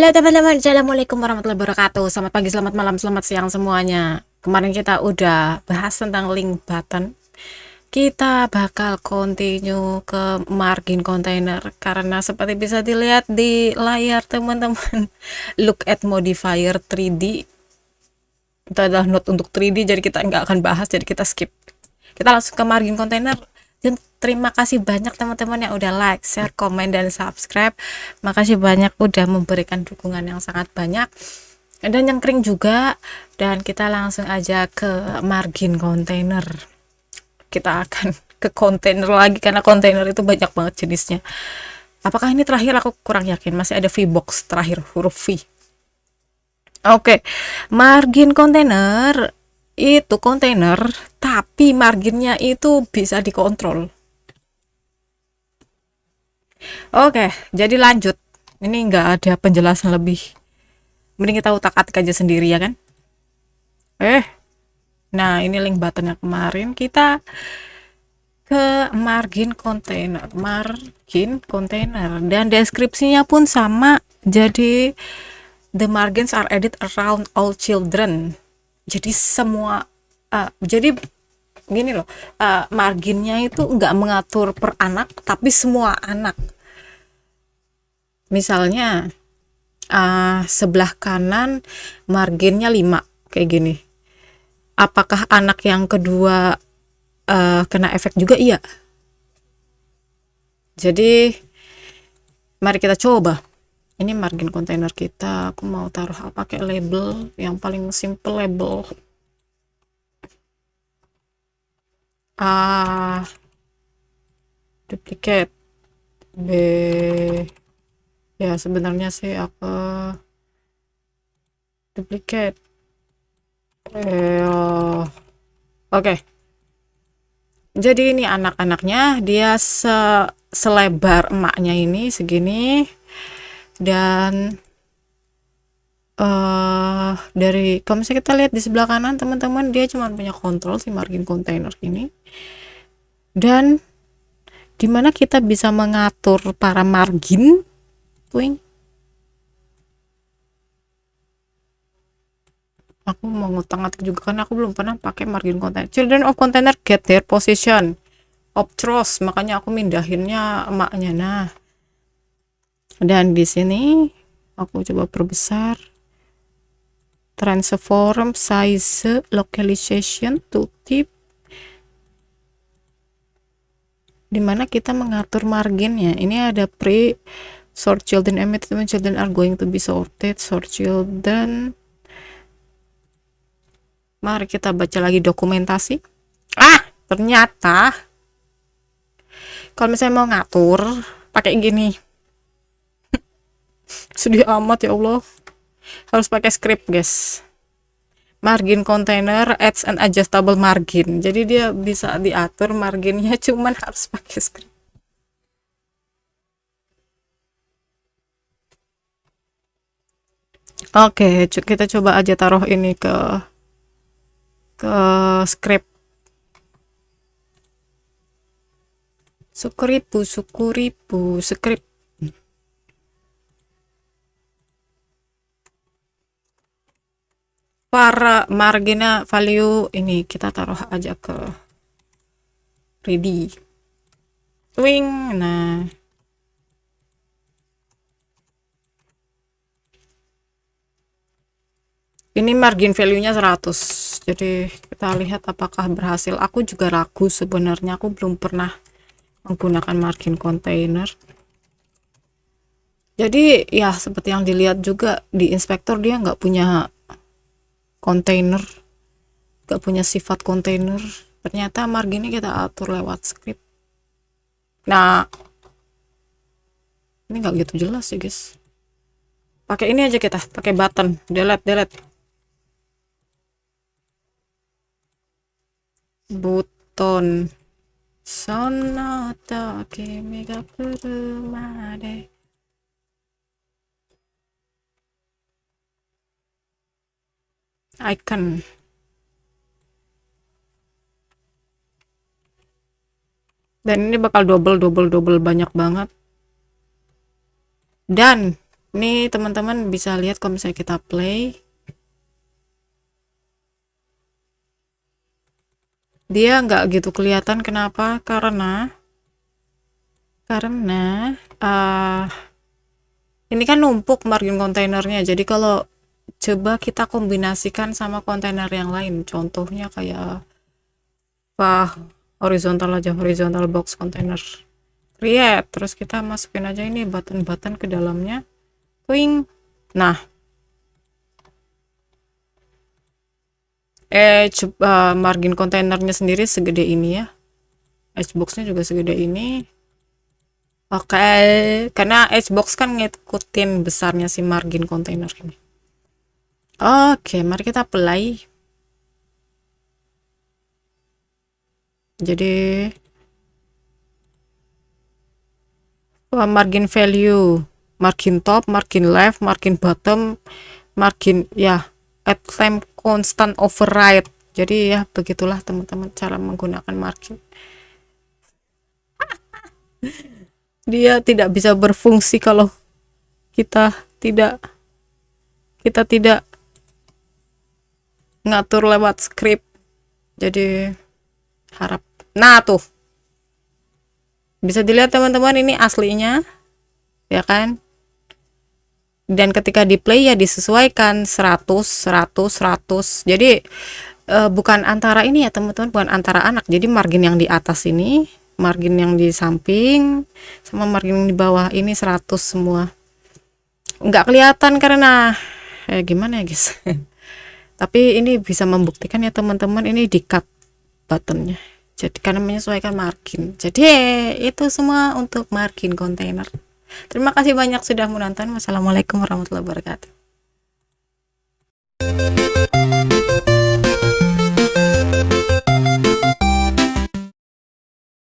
Halo teman-teman, Assalamualaikum warahmatullahi wabarakatuh. Selamat pagi, selamat malam, selamat siang semuanya. Kemarin kita udah bahas tentang link button. Kita bakal continue ke margin container karena seperti bisa dilihat di layar teman-teman. Look at modifier 3D. Itu adalah note untuk 3D, jadi kita nggak akan bahas, jadi kita skip. Kita langsung ke margin container. Dan terima kasih banyak teman-teman yang udah like, share, komen, dan subscribe. Makasih banyak udah memberikan dukungan yang sangat banyak dan yang kering juga. Dan kita langsung aja ke margin container. Kita akan ke kontainer lagi karena kontainer itu banyak banget jenisnya. Apakah ini terakhir? Aku kurang yakin. Masih ada V-box terakhir, huruf V. Oke, margin container itu kontainer tapi marginnya itu bisa dikontrol. Oke, jadi lanjut. Ini nggak ada penjelasan lebih. Mending kita utak-atik aja sendiri ya kan? Nah ini link buttonnya kemarin. Kita ke margin container, dan deskripsinya pun sama. Jadi the margins are added around all children. Jadi semua jadi gini loh, marginnya itu nggak mengatur per anak tapi semua anak. Misalnya sebelah kanan marginnya 5 kayak gini. Apakah anak yang kedua kena efek juga? Iya. Jadi mari kita coba. Ini margin container kita. Aku mau taruh pakai label yang paling simple, label A duplicate B. Ya sebenarnya sih aku duplicate oke. Jadi ini anak-anaknya, dia selebar emaknya ini segini, dan dari kalau misalnya kita lihat di sebelah kanan teman-teman, dia cuma punya kontrol si margin container ini, dan dimana kita bisa mengatur para margin. Aku mau ngutang-ngatik juga karena aku belum pernah pakai margin container. Children of container get their position of trust, makanya aku mindahinnya emaknya. Nah, dan di sini aku coba perbesar, transform size, localization to type, dimana kita mengatur marginnya. Ini ada pre sort children, when children are going to be sorted, sort children. Mari kita baca lagi dokumentasi. Ternyata kalau misalnya mau ngatur pakai gini, sedih amat ya Allah, harus pakai script guys. Margin container adds an adjustable margin, jadi dia bisa diatur marginnya, cuman harus pakai script. Oke, kita coba aja taruh ini ke script. Sukuribu script. Para marginnya value ini kita taruh aja ke ready. Nah, ini margin value-nya 100. Jadi kita lihat apakah berhasil. Aku juga ragu sebenarnya, aku belum pernah menggunakan margin container. Jadi ya seperti yang dilihat juga di inspektor, dia nggak punya container, nggak punya sifat container. Ternyata marginnya kita atur lewat script. Nah, ini nggak gitu jelas sih guys. Pakai ini aja, kita pakai button delete button sonata kimi ga furumade. Icon. Dan ini bakal double banyak banget. Dan Ini teman-teman bisa lihat kalau misalnya kita play, dia nggak gitu kelihatan. Kenapa? Karena uh, ini kan numpuk margin kontainernya. Jadi kalau coba kita kombinasikan sama kontainer yang lain, contohnya kayak horizontal aja, horizontal box container, create, terus kita masukin aja ini button-button ke dalamnya, twing. Nah, edge margin kontainernya sendiri segede ini ya, edge boxnya juga segede ini. Oke, karena edge box kan ngikutin besarnya si margin container ini. Oke, mari kita play. Jadi margin value, margin top, margin left, margin bottom, margin ya, at time constant override. Jadi ya begitulah teman-teman cara menggunakan margin. Dia tidak bisa berfungsi kalau kita tidak ngatur lewat script. Jadi harap, nah tuh bisa dilihat teman-teman, ini aslinya ya kan, dan ketika di play ya disesuaikan 100 100 100. Jadi bukan antara ini ya teman-teman, bukan antara anak. Jadi margin yang di atas ini, margin yang di samping, sama margin yang di bawah ini 100 semua. Nggak kelihatan karena gimana ya guys. Tapi ini bisa membuktikan ya teman-teman, ini di cut buttonnya. Jadi karena menyesuaikan margin. Jadi itu semua untuk margin container. Terima kasih banyak sudah menonton. Wassalamualaikum warahmatullahi wabarakatuh.